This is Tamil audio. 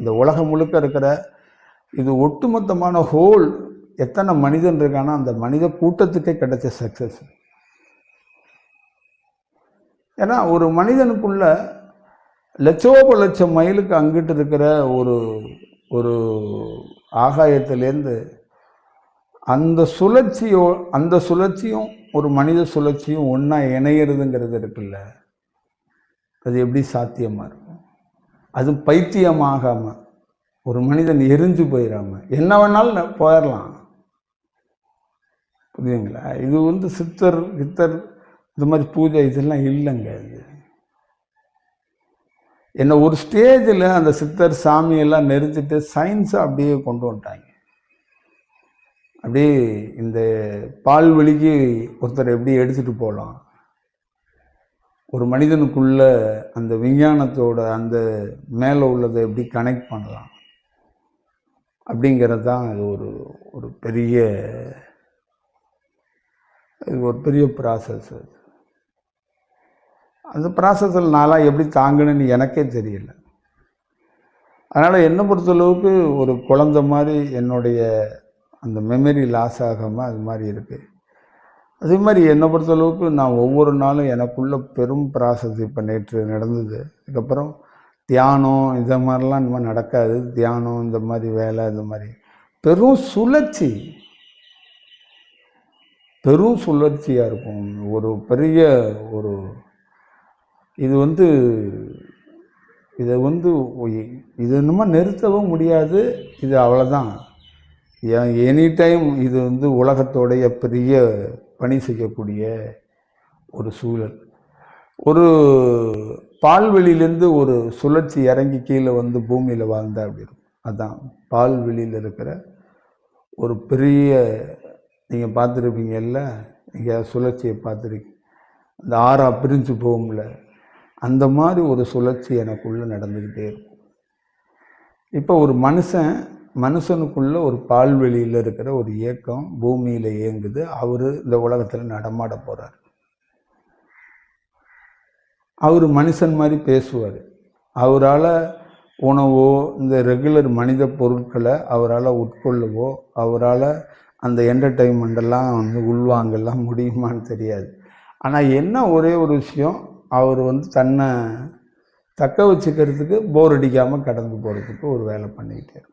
இந்த உலகம் முழுக்க இருக்கிற இது ஒட்டுமொத்தமான ஹோல் எத்தனை மனிதன் இருக்கானா அந்த மனித கூட்டத்துக்கே கிடைச்ச சக்சஸ். ஏன்னா ஒரு மனிதனுக்குள்ள லட்சோப லட்சம் மைலுக்கு அங்கிட்டு இருக்கிற ஒரு ஒரு ஆகாயத்திலேருந்து அந்த சுழற்சியும் ஒரு மனித சுழற்சியும் ஒன்றா இணையிறதுங்கிறது இருக்குல்ல, அது எப்படி சாத்தியமாக இருக்கும்? அது பைத்தியமாகாமல் ஒரு மனிதன் எரிஞ்சு போயிடாம என்ன வேணாலும் போயிடலாம். புரியுதுங்களா? இது சித்தர் இந்த மாதிரி பூஜை இதெல்லாம் இல்லைங்க. இது என்ன ஒரு ஸ்டேஜில் அந்த சித்தர் சாமியெல்லாம் நெரிச்சிட்டு சயின்ஸை அப்படியே கொண்டு வந்துட்டாங்க. அப்படியே இந்த பால்வெளிக்கு ஒருத்தர் எப்படி எடுத்துகிட்டு போகலாம், ஒரு மனிதனுக்குள்ள அந்த விஞ்ஞானத்தோட அந்த மேலே உள்ளதை எப்படி கனெக்ட் பண்ணலாம் அப்படிங்கிறது தான் இது ஒரு பெரிய ப்ராசஸ். அந்த ப்ராசஸில் நான்லாம் எப்படி தாங்கணுன்னு எனக்கே தெரியல. அதனால் என்னை பொறுத்தளவுக்கு ஒரு குழந்தை மாதிரி என்னுடைய அந்த மெமரி லாஸ் ஆகாமல் அது மாதிரி இருக்குது. அதே மாதிரி என்னை பொறுத்தளவுக்கு நான் ஒவ்வொரு நாளும் எனக்குள்ள பெரும் ப்ராசஸ் இப்போ நேற்று நடந்தது. அதுக்கப்புறம் தியானம் இந்த மாதிரிலாம் இந்த மாதிரி நடக்காது. தியானம் இந்த மாதிரி வேலை இந்த மாதிரி பெரும் சுழற்சியாக இருக்கும். ஒரு பெரிய இது நம்ம நிறுத்தவும் முடியாது. இது அவ்வளோதான். எனி டைம் இது உலகத்தோடைய பெரிய பணி செய்யக்கூடிய ஒரு சூழல். ஒரு பால்வெளியிலேருந்து ஒரு சுழற்சி இறங்கி கீழே பூமியில் வாழ்ந்தா அப்படி இருக்கும். அதுதான் பால்வெளியில் இருக்கிற ஒரு பெரிய, நீங்கள் பார்த்துருப்பீங்கல்ல, நீங்கள் சுழற்சியை பார்த்துருக்கீங்க, அந்த ஆறா பிரிஞ்சு போகும்ல, அந்த மாதிரி ஒரு சுழற்சி எனக்குள்ளே நடந்துக்கிட்டே இருக்கும். இப்போ ஒரு மனுஷனுக்குள்ள ஒரு பால்வெளியில் இருக்கிற ஒரு இயக்கம் பூமியில் இயங்குது. அவர் இந்த உலகத்தில் நடமாட போகிறார். அவர் மனுஷன் மாதிரி பேசுவார். அவரால் உணவோ இந்த ரெகுலர் மனித பொருட்களை அவரால் உட்கொள்ளவோ அவரால் அந்த என்டர்டெயின்மெண்டெல்லாம் உள்வாங்கெல்லாம் முடியுமான்னு தெரியாது. ஆனால் என்ன ஒரே ஒரு விஷயம், அவர் தன்னை தக்க வச்சுக்கிறதுக்கு போர் அடிக்காமல் கடந்து போகிறதுக்கு ஒரு வேலை பண்ணிக்கிட்டே இருக்கும்.